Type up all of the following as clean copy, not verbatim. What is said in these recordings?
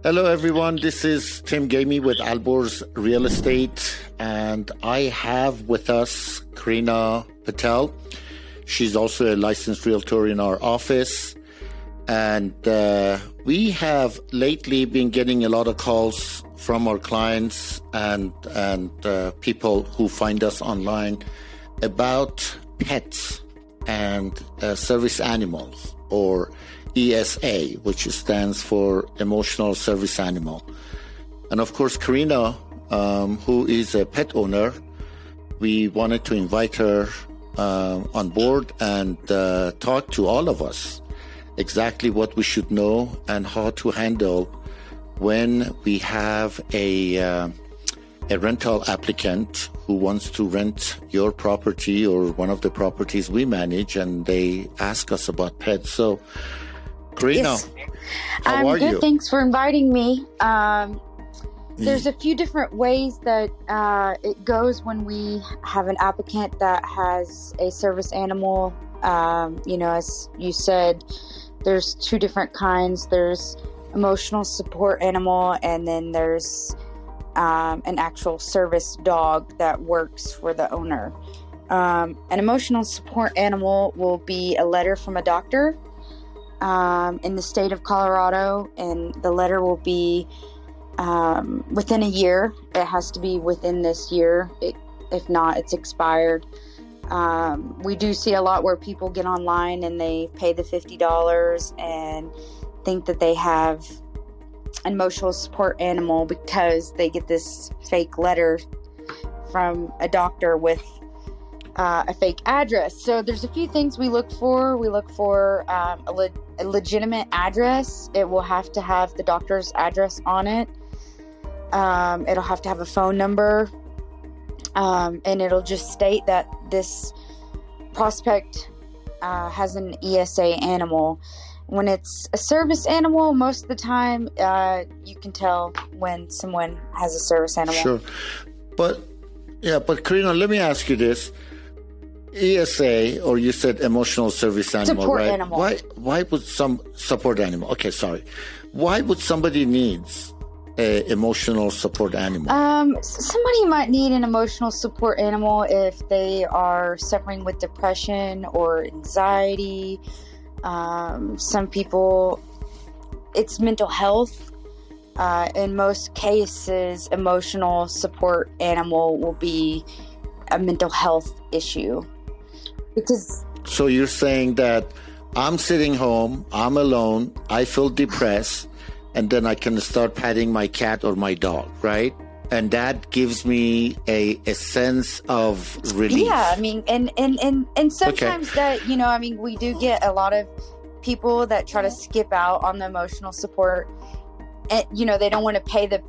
Hello, everyone. This is Tim Gamey with Alborz Real Estate, and I have with us Karena Patel. She's also a licensed realtor in our office, and we have lately been getting a lot of calls from our clients and people who find us online about pets and service animals, or ESA, which stands for Emotional Service Animal. And of course, Karena, who is a pet owner, we wanted to invite her on board and talk to all of us exactly what we should know and how to handle when we have a rental applicant who wants to rent your property or one of the properties we manage, and they ask us about pets. So, Karena, Yes. how are good. you? Thanks for inviting me. There's a few different ways that it goes when we have an applicant that has a service animal. As you said, there's two different kinds. There's emotional support animal, and then there's an actual service dog that works for the owner. An emotional support animal will be a letter from a doctor in the state of Colorado, and the letter will be within a year. It has to be within this year. If not, it's expired. We do see a lot where people get online and they pay the $50 and think that they have an emotional support animal because they get this fake letter from a doctor with a fake address. So there's a few things we look for. We look for a legitimate address. It will have to have the doctor's address on it. It'll have to have a phone number. And it'll just state that this prospect has an ESA animal. When it's a service animal, most of the time you can tell when someone has a service animal. Sure. But Karena, let me ask you this. ESA, or you said emotional service animal, Support right? animal. Why would some support animal? Okay, sorry. Why would somebody needs a emotional support animal? Somebody might need an emotional support animal if they are suffering with depression or anxiety. Some people, it's mental health. In most cases, emotional support animal will be a mental health issue. So you're saying that I'm sitting home, I'm alone, I feel depressed, and then I can start patting my cat or my dog, right? And that gives me a sense of relief. Yeah, I mean, and sometimes we do get a lot of people that try to skip out on the emotional support. And, they don't want to pay the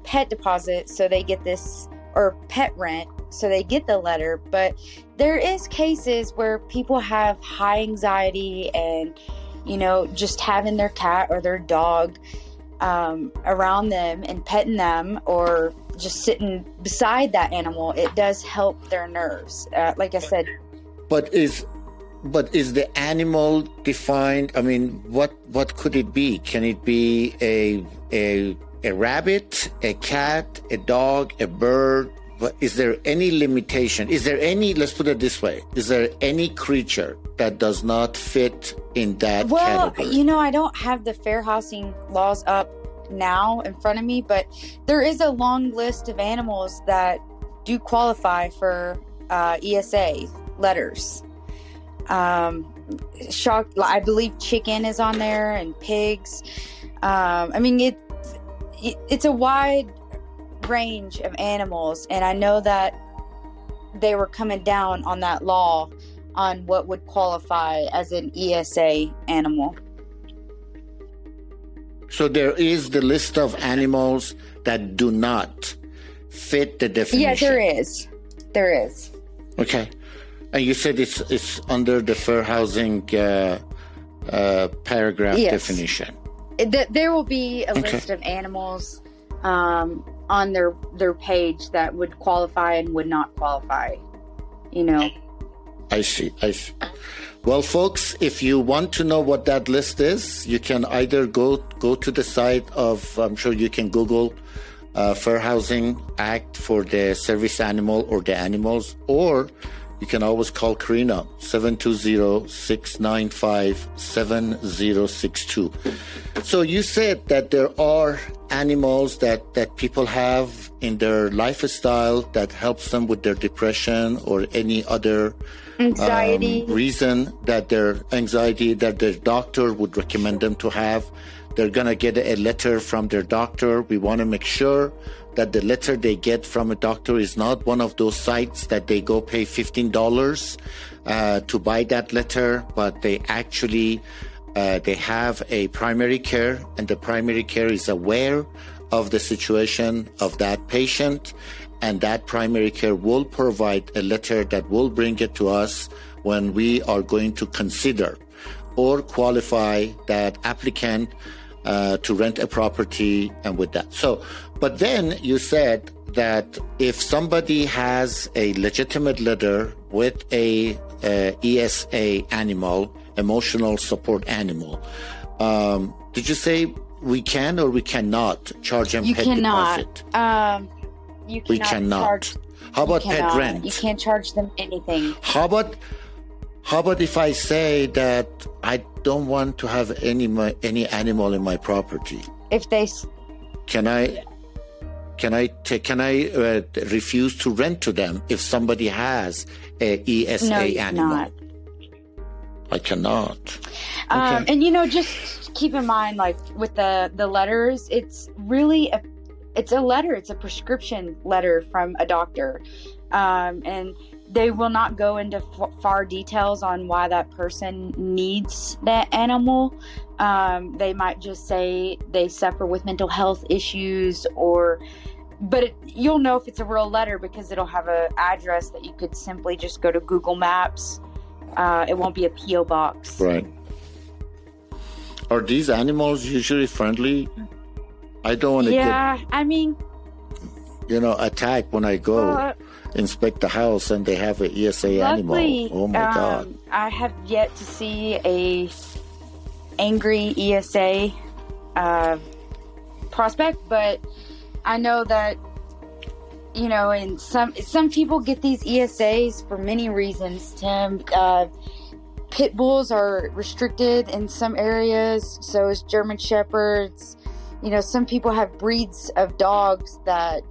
pet deposit, so they get this, or pet rent, so they get the letter. But there is cases where people have high anxiety and, just having their cat or their dog around them and petting them, or just sitting beside that animal, it does help their nerves. Like I said. But is the animal defined? I mean, what could it be? Can it be a rabbit, a cat, a dog, a bird? Is there any limitation? Is there any, let's put it this way, is there any creature that does not fit in that category? I don't have the fair housing laws up now in front of me, but there is a long list of animals that do qualify for ESA letters. I believe chicken is on there, and pigs. It's a wide range of animals, and I know that they were coming down on that law on what would qualify as an ESA animal. So there is the list of animals that do not fit the definition. Yeah, there is. Okay. And you said it's under the fair housing paragraph definition. There will be a list of animals on their page that would qualify and would not qualify. I see. I see. Well, folks, if you want to know what that list is, you can either go to the site of, I'm sure you can Google Fair Housing Act for the service animal or the animals, or you can always call Karena, 720-695-7062. So you said that there are animals that people have in their lifestyle that helps them with their depression or any other Anxiety. Reason that their anxiety that their doctor would recommend them to have. They're going to get a letter from their doctor. We want to make sure that the letter they get from a doctor is not one of those sites that they go pay $15 to buy that letter, but they actually they have a primary care, and the primary care is aware of the situation of that patient, and that primary care will provide a letter that will bring it to us when we are going to consider or qualify that applicant to rent a property and with that. So, but then you said that if somebody has a legitimate letter with a ESA animal, emotional support animal, did you say we can or we cannot charge them pet deposit? We cannot. How about pet rent? You can't charge them anything. How about if I say that I don't want to have any animal in my property? If they can I refuse to rent to them if somebody has a ESA animal? Not. I cannot. Okay. And just keep in mind, like with the letters, it's really it's a letter. It's a prescription letter from a doctor, and they will not go into far details on why that person needs that animal. They might just say they suffer with mental health issues, but you'll know if it's a real letter because it'll have an address that you could simply just go to Google Maps. It won't be a P.O. box. Right. Are these animals usually friendly? I don't want to attack when I go inspect the house and they have an ESA animal. Oh my God. I have yet to see a angry ESA prospect, but I know that and some people get these ESAs for many reasons, Tim. Pit bulls are restricted in some areas, so is German Shepherds. Some people have breeds of dogs that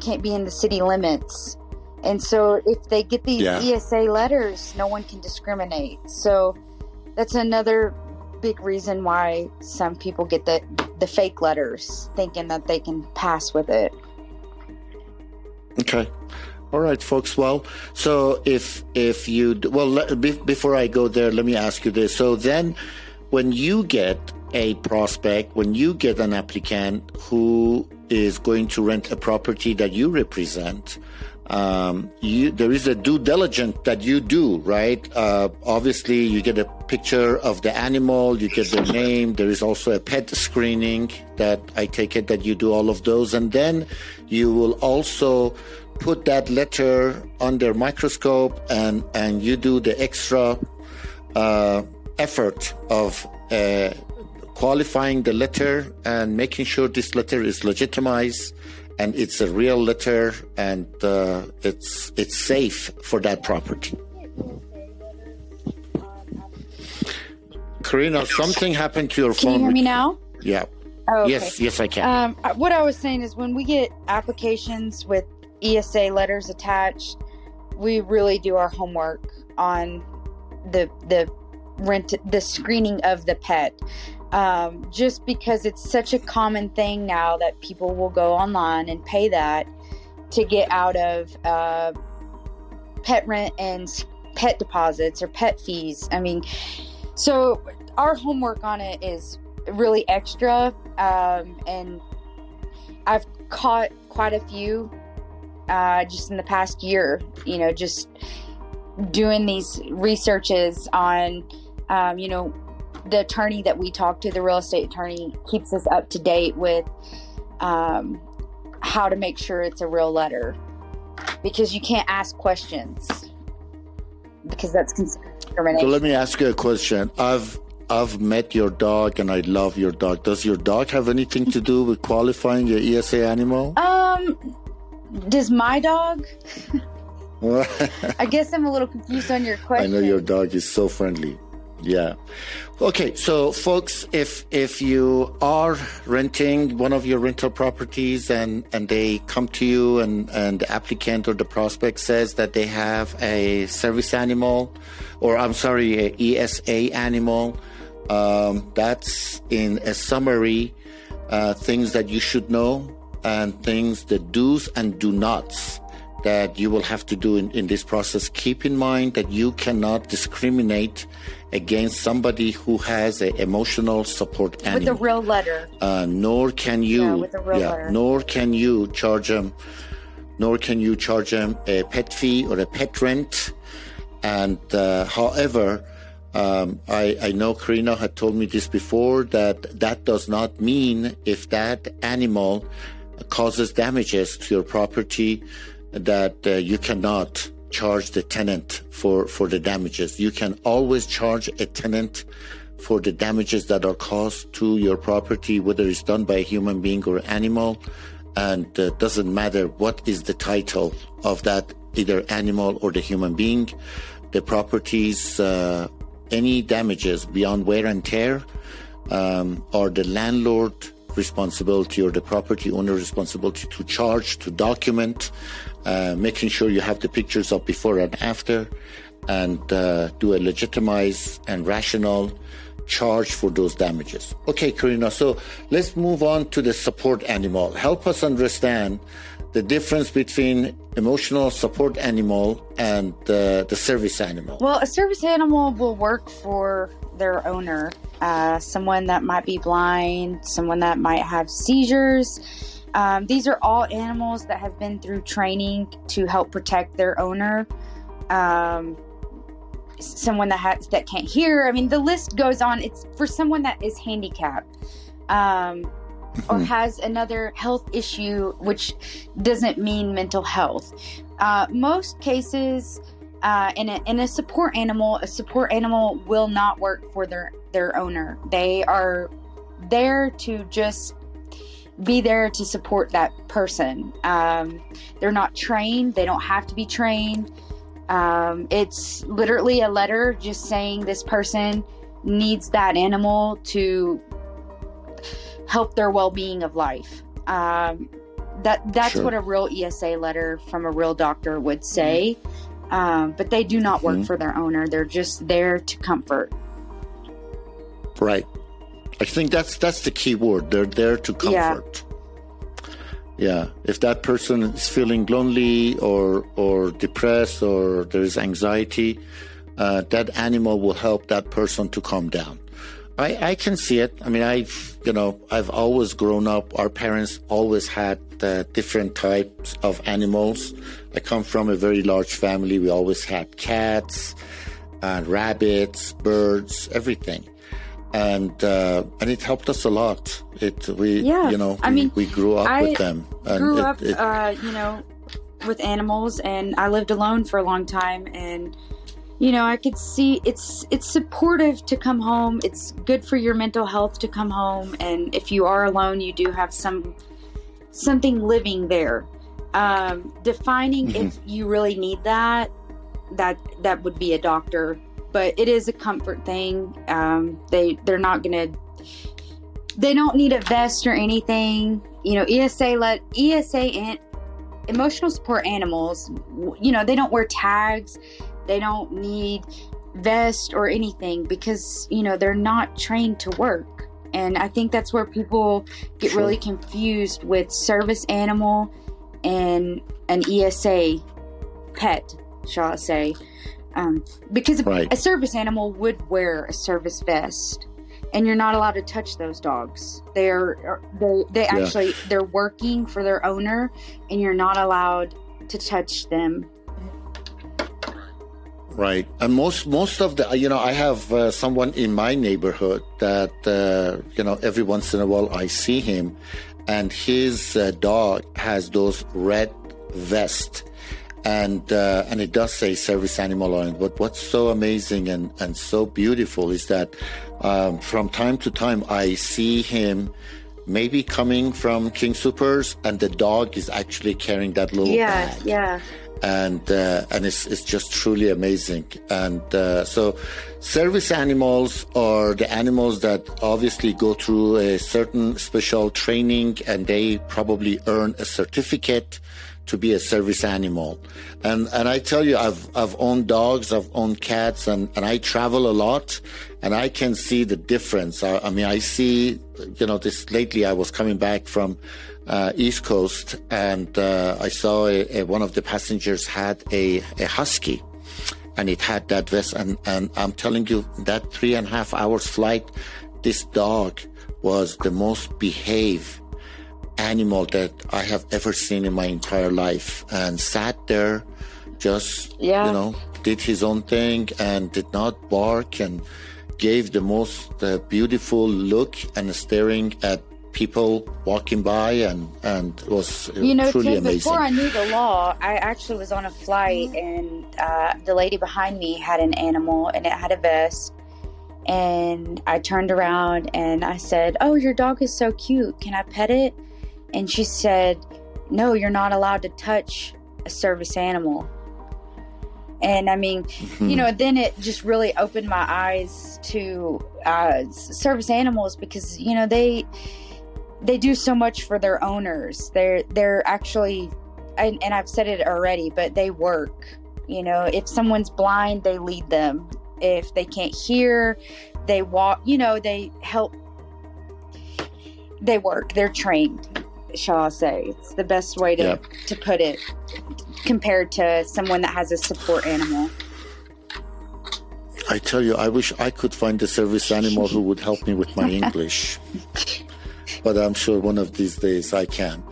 can't be in the city limits. And so if they get these ESA letters, no one can discriminate. So that's another big reason why some people get the fake letters, thinking that they can pass with it. Okay. All right, folks. Well, so if you, before I go there, let me ask you this. So then when you get a prospect, when you get an applicant who is going to rent a property that you represent, there is a due diligence that you do, right? Obviously, you get a picture of the animal, you get their name. There is also a pet screening that I take it that you do all of those. And then you will also put that letter under microscope and you do the extra effort of qualifying the letter and making sure this letter is legitimized and it's a real letter and it's safe for that property. Karena, something happened to your phone. Can you hear me now? Yeah. Oh, okay. Yes, I can. What I was saying is when we get applications with ESA letters attached, we really do our homework on the screening of the pet. Just because it's such a common thing now that people will go online and pay that to get out of pet rent and pet deposits or pet fees. I mean, so our homework on it is really extra, and I've caught quite a few just in the past year, just doing these researches on, the attorney that we talk to, the real estate attorney, keeps us up to date with how to make sure it's a real letter, because you can't ask questions. because that's considered So discrimination. let me ask you a question. I've met your dog and I love your dog. Does your dog have anything to do with qualifying your ESA animal? Does my dog? I guess I'm a little confused on your question. I know your dog is so friendly. Yeah. Okay, so folks, if you are renting one of your rental properties and they come to you and the applicant or the prospect says that they have a service animal, or I'm sorry, a ESA animal, that's in a summary, things that you should know and things, the do's and do nots that you will have to do in this process. Keep in mind that you cannot discriminate against somebody who has an emotional support animal. With a real letter. Nor can you, with a real letter. Nor can you charge them a pet fee or a pet rent. And however, I know Karena had told me this before, that does not mean if that animal causes damages to your property that you cannot charge the tenant for the damages. You can always charge a tenant for the damages that are caused to your property, whether it's done by a human being or animal, and doesn't matter what is the title of that, either animal or the human being. The properties, any damages beyond wear and tear are the landlord responsibility or the property owner responsibility to charge, to document, making sure you have the pictures of before and after, and do a legitimized and rational charge for those damages. Okay, Karena, so let's move on to the support animal. Help us understand the difference between emotional support animal and the service animal. Well, a service animal will work for their owner, someone that might be blind, someone that might have seizures. These are all animals that have been through training to help protect their owner. Someone that can't hear. I mean, the list goes on. It's for someone that is handicapped or has another health issue, which doesn't mean mental health. Most cases, in a support animal will not work for their owner. They are there to just be there to support that person. They're not trained. They don't have to be trained. It's literally a letter just saying this person needs that animal to help their well-being of life. That's Sure. what a real ESA letter from a real doctor would say. But they do not work for their owner. They're just there to comfort. Right. I think that's the key word. They're there to comfort. Yeah. If that person is feeling lonely or depressed or there is anxiety, that animal will help that person to calm down. I can see it. I mean, I've always grown up. Our parents always had different types of animals. I come from a very large family. We always had cats, rabbits, birds, everything. And it helped us a lot. We grew up with them. And grew up, with animals, and I lived alone for a long time. And I could see it's supportive to come home. It's good for your mental health to come home. And if you are alone, you do have something living there. Defining if you really need that would be a doctor. But it is a comfort thing. They don't need a vest or anything. ESA and emotional support animals, they don't wear tags. They don't need vest or anything because, they're not trained to work. And I think that's where people get really confused with service animal and an ESA pet, shall I say. Because a service animal would wear a service vest, and you're not allowed to touch those dogs. They're working for their owner, and you're not allowed to touch them. Right. And most of the, I have someone in my neighborhood that, every once in a while I see him, and his dog has those red vests. and it does say service animal on it. But what's so amazing and so beautiful is that from time to time I see him maybe coming from King Soopers, and the dog is actually carrying that little bag. And it's just truly amazing. And so service animals are the animals that obviously go through a certain special training, and they probably earn a certificate to be a service animal. And I tell you, I've owned dogs, I've owned cats, and I travel a lot, and I can see the difference. I mean, I see, this lately I was coming back from East Coast, and I saw one of the passengers had a husky, and it had that vest, and I'm telling you, that 3.5 hours flight, this dog was the most behaved animal that I have ever seen in my entire life, and sat there, just did his own thing and did not bark, and gave the most beautiful look and staring at people walking by, and it was truly amazing. Before I knew the law, I actually was on a flight, and the lady behind me had an animal, and it had a vest, and I turned around and I said, "Oh, your dog is so cute. Can I pet it?" And she said, "No, you're not allowed to touch a service animal." And I mean, then it just really opened my eyes to service animals, because, they do so much for their owners. They're actually, and I've said it already, but they work. If someone's blind, they lead them. If they can't hear, they walk, they help. They work. They're trained, shall I say. It's the best way to put it, compared to someone that has a support animal. I tell you, I wish I could find a service animal who would help me with my English. But I'm sure one of these days I can.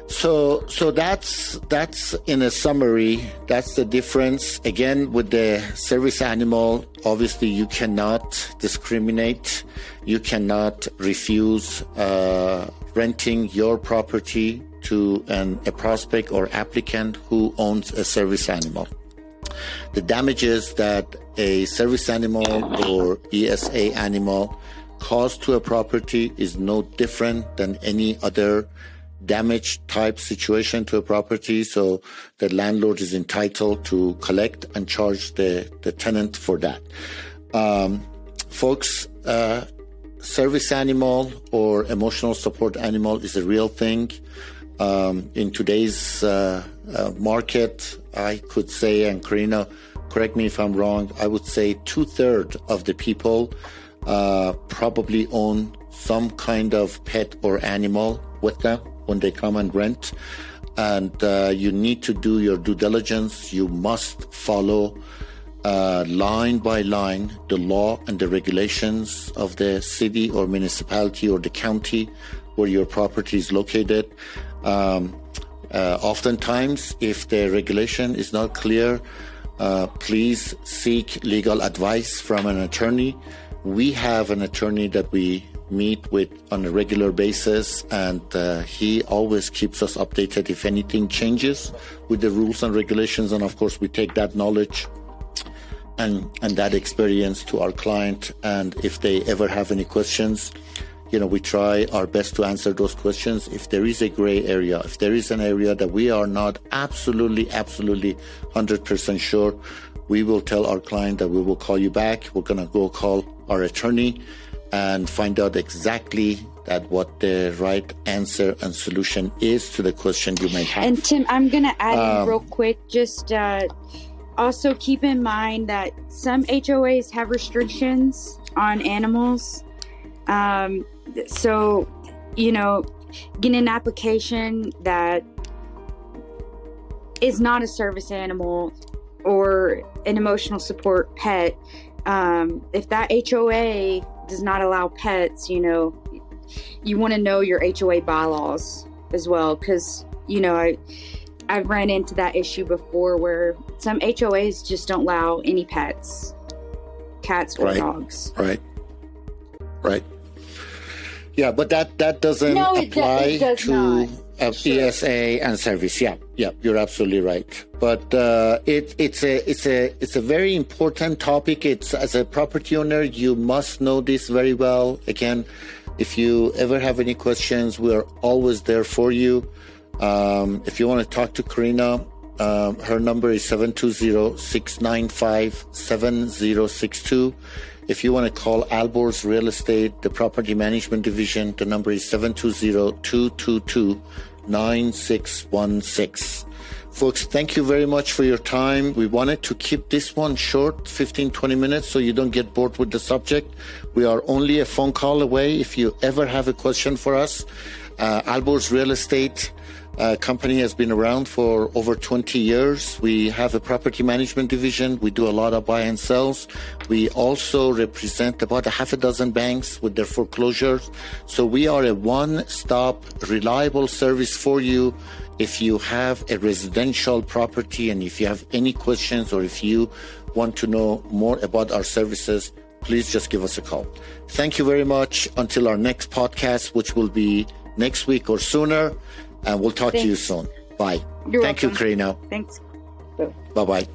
So that's in a summary, that's the difference. Again, with the service animal, obviously you cannot discriminate. You cannot refuse renting your property to a prospect or applicant who owns a service animal. The damages that a service animal or ESA animal cause to a property is no different than any other damage type situation to a property. So the landlord is entitled to collect and charge the tenant for that. Folks, service animal or emotional support animal is a real thing. In today's market, I could say, and Karena, correct me if I'm wrong, I would say 2/3 of the people probably own some kind of pet or animal with them when they come and rent. And you need to do your due diligence. You must follow line by line the law and the regulations of the city or municipality or the county where your property is located. Oftentimes, if the regulation is not clear, please seek legal advice from an attorney. We have an attorney that we meet with on a regular basis, and he always keeps us updated if anything changes with the rules and regulations. And of course, we take that knowledge and that experience to our client. And if they ever have any questions, we try our best to answer those questions. If there is a gray area, if there is an area that we are not absolutely 100% sure, we will tell our client that we will call you back. We're going to go call our attorney and find out exactly what the right answer and solution is to the question you may have. And Tim, I'm going to add in real quick, just also keep in mind that some HOAs have restrictions on animals. So, get an application that is not a service animal or an emotional support pet. If that HOA does not allow pets, you want to know your HOA bylaws as well. Because, I've ran into that issue before where some HOAs just don't allow any pets, cats or dogs. Right. Yeah, but that doesn't apply it does to not. ESA and service. Yeah, you're absolutely right. But it's a very important topic. It's, as a property owner, you must know this very well. Again, if you ever have any questions, we're always there for you. If you want to talk to Karena, her number is 720-695-7062. If you want to call Alborz Real Estate, the property management division, the number is 720-222-9616. Folks, thank you very much for your time. We wanted to keep this one short, 15-20 minutes, so you don't get bored with the subject. We are only a phone call away if you ever have a question for us. Alborz Real Estate company has been around for over 20 years. We have a property management division. We do a lot of buy and sells. We also represent about a half a dozen banks with their foreclosures. So we are a one-stop, reliable service for you. If you have a residential property and if you have any questions or if you want to know more about our services, please just give us a call. Thank you very much. Until our next podcast, which will be next week or sooner. And we'll talk to you soon. Bye. You're Thank you, welcome. Karena. Thanks. Bye-bye.